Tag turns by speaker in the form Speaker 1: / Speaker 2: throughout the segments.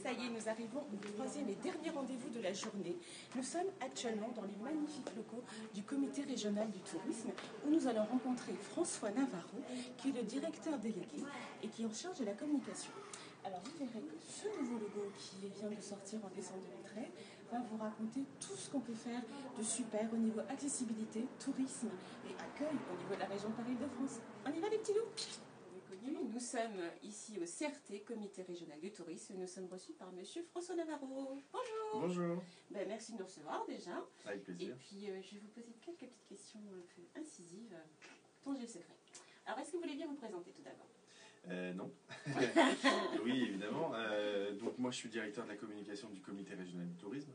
Speaker 1: Ça y est, nous arrivons au troisième et dernier rendez-vous de la journée. Nous sommes actuellement dans les magnifiques locaux du comité régional du tourisme où nous allons rencontrer François Navarro, qui est le directeur délégué et qui est en charge de la communication. Alors vous verrez que ce nouveau logo qui vient de sortir en décembre 2013 va vous raconter tout ce qu'on peut faire de super au niveau accessibilité, tourisme et accueil au niveau de la région Paris-de-France. On y va les petits loups? Nous sommes ici au CRT, Comité Régional du Tourisme. Nous sommes reçus par Monsieur François Navarro. Bonjour.
Speaker 2: Bonjour.
Speaker 1: Merci de nous recevoir déjà.
Speaker 2: Avec plaisir.
Speaker 1: Et puis je vais vous poser quelques petites questions un peu incisives. Dont j'ai le secret. Alors est-ce que vous voulez bien vous présenter tout d'abord?
Speaker 2: Non. Oui, évidemment. Donc moi je suis directeur de la communication du Comité Régional du Tourisme.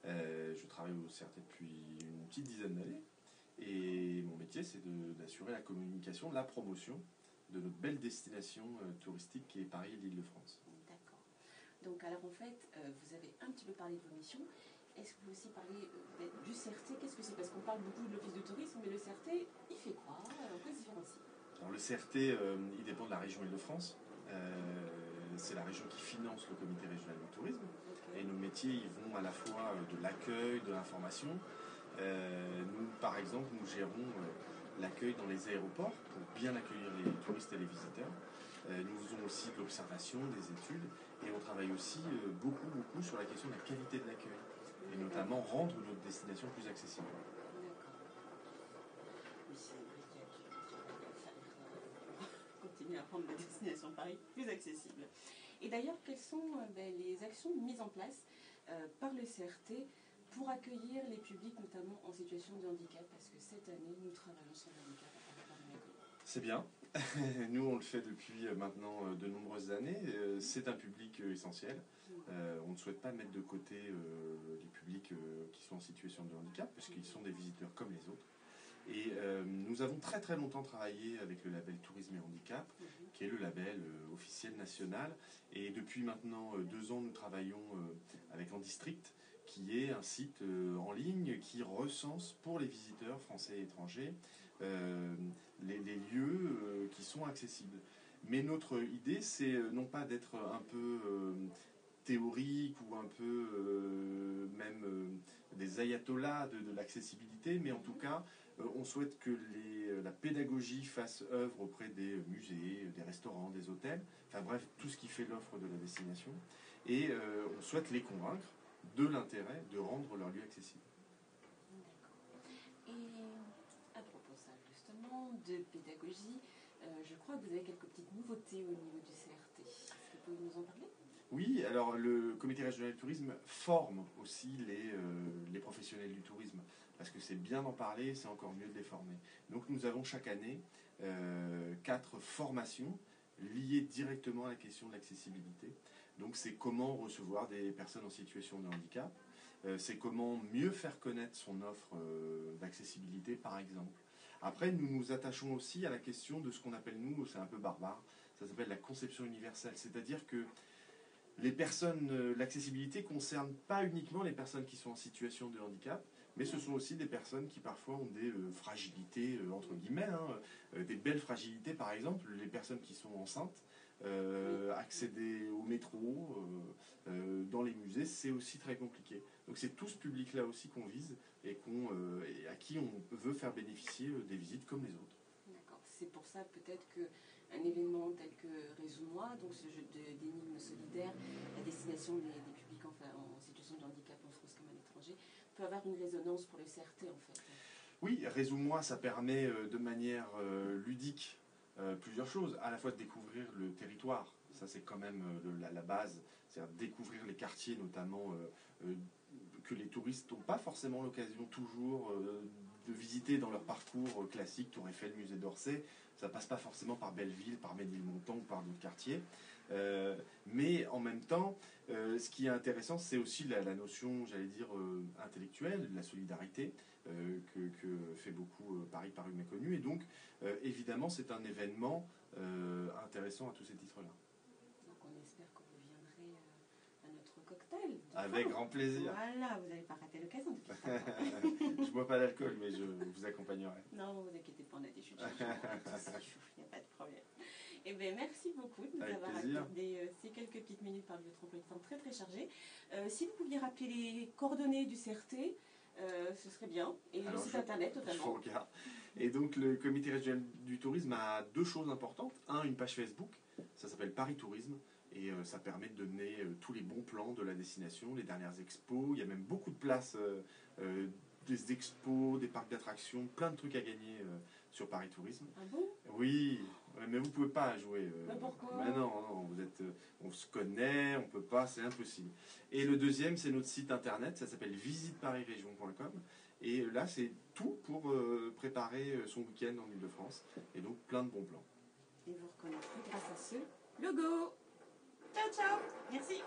Speaker 2: Je travaille au CRT depuis une petite dizaine d'années. Et mon métier c'est d'assurer la communication, la promotion de notre belle destination touristique qui est Paris et l'Île-de-France.
Speaker 1: D'accord. Donc alors en fait, vous avez un petit peu parlé de vos missions. Est-ce que vous aussi parlez du CRT? Qu'est-ce que c'est? Parce qu'on parle beaucoup de l'Office de tourisme, mais le CRT, il fait quoi? En quoi il se différencie?
Speaker 2: Alors le CRT, il dépend de la région Île-de-France. C'est la région qui finance le Comité Régional du Tourisme. Okay. Et nos métiers, ils vont à la fois de l'accueil, de l'information. Nous, par exemple, nous gérons l'accueil dans les aéroports pour bien accueillir les touristes et les visiteurs. Nous faisons aussi de l'observation, des études, et on travaille aussi beaucoup sur la question de la qualité de l'accueil, et notamment rendre notre destination plus accessible.
Speaker 1: Continuer à rendre la destination Paris plus accessible. Et d'ailleurs, quelles sont les actions mises en place par le CRT pour accueillir les publics, notamment en situation de handicap, parce que cette année, nous travaillons sur le handicap à Paris de Mécogne.
Speaker 2: C'est bien. Nous, on le fait depuis maintenant de nombreuses années. C'est un public essentiel. On ne souhaite pas mettre de côté les publics qui sont en situation de handicap, parce qu'ils sont des visiteurs comme les autres. Et nous avons très longtemps travaillé avec le label Tourisme et Handicap, qui est le label officiel national. Et depuis maintenant 2 ans, nous travaillons avec Handistrict, qui est un site en ligne qui recense pour les visiteurs français et étrangers les lieux qui sont accessibles. Mais notre idée, c'est non pas d'être un peu théorique ou un peu même des ayatollahs de l'accessibilité, mais en tout cas, on souhaite que la pédagogie fasse œuvre auprès des musées, des restaurants, des hôtels, enfin bref, tout ce qui fait l'offre de la destination. Et on souhaite les convaincre de l'intérêt de rendre leur lieu accessible.
Speaker 1: D'accord. Et à propos de ça, justement, de pédagogie, je crois que vous avez quelques petites nouveautés au niveau du CRT. Est-ce que vous pouvez nous en parler?
Speaker 2: Oui, alors le Comité Régional du Tourisme forme aussi les professionnels du tourisme, parce que c'est bien d'en parler, c'est encore mieux de les former. Donc nous avons chaque année 4 formations liées directement à la question de l'accessibilité. Donc c'est comment recevoir des personnes en situation de handicap, c'est comment mieux faire connaître son offre d'accessibilité par exemple. Après nous nous attachons aussi à la question de ce qu'on appelle nous, c'est un peu barbare, ça s'appelle la conception universelle, c'est-à-dire que l'accessibilité ne concerne pas uniquement les personnes qui sont en situation de handicap, mais ce sont aussi des personnes qui parfois ont des fragilités, entre guillemets, des belles fragilités, par exemple, les personnes qui sont enceintes, accéder au métro, dans les musées, c'est aussi très compliqué. Donc c'est tout ce public-là aussi qu'on vise et à qui on veut faire bénéficier des visites comme les autres.
Speaker 1: D'accord. C'est pour ça peut-être qu'un événement tel que Résume-moi, donc ce jeu d'énigmes solidaires, la destination des publics en situation de handicap en France comme à l'étranger, peut avoir une résonance pour le CRT en fait.
Speaker 2: Oui, Résume-moi, ça permet de manière ludique plusieurs choses. À la fois de découvrir le territoire, ça c'est quand même la base, c'est-à-dire découvrir les quartiers notamment que les touristes n'ont pas forcément l'occasion toujours de visiter dans leur parcours classique, Tour Eiffel, Musée d'Orsay. Ça passe pas forcément par Belleville, par Ménilmontant ou par d'autres quartiers. Mais en même temps, ce qui est intéressant, c'est aussi la notion, j'allais dire, intellectuelle, la solidarité, que fait beaucoup Paris par une méconnue. Et donc, évidemment, c'est un événement intéressant à tous ces titres-là.
Speaker 1: Donc on espère que vous viendrez à notre cocktail.
Speaker 2: Avec grand plaisir.
Speaker 1: Voilà, vous n'allez pas rater l'occasion de faire ça.
Speaker 2: Je ne bois pas d'alcool, mais je vous accompagnerai.
Speaker 1: Non, vous inquiétez pas, on a des chutes. Il n'y a pas de problème. Eh bien, merci beaucoup de nous avoir accordé ces quelques petites minutes. par votre emploi du temps très très chargé. Si vous pouviez rappeler les coordonnées du CRT, ce serait bien. Et le site internet totalement.
Speaker 2: Je regarde. Et donc le comité régional du tourisme a deux choses importantes. Une page Facebook, ça s'appelle Paris Tourisme. Et ça permet de donner tous les bons plans de la destination, les dernières expos. Il y a même beaucoup de places, des expos, des parcs d'attractions, plein de trucs à gagner sur Paris Tourisme.
Speaker 1: Ah bon?
Speaker 2: Oui, mais vous ne pouvez pas jouer.
Speaker 1: Mais pourquoi?
Speaker 2: Mais non, on se connaît, on ne peut pas, c'est impossible. Et le deuxième, c'est notre site internet, ça s'appelle visiteparisregion.com. Et là, c'est tout pour préparer son week-end en Ile-de-France. Et donc, plein de bons plans.
Speaker 1: Et vous reconnaîtrez grâce à ce logo. Ciao, ciao. Merci.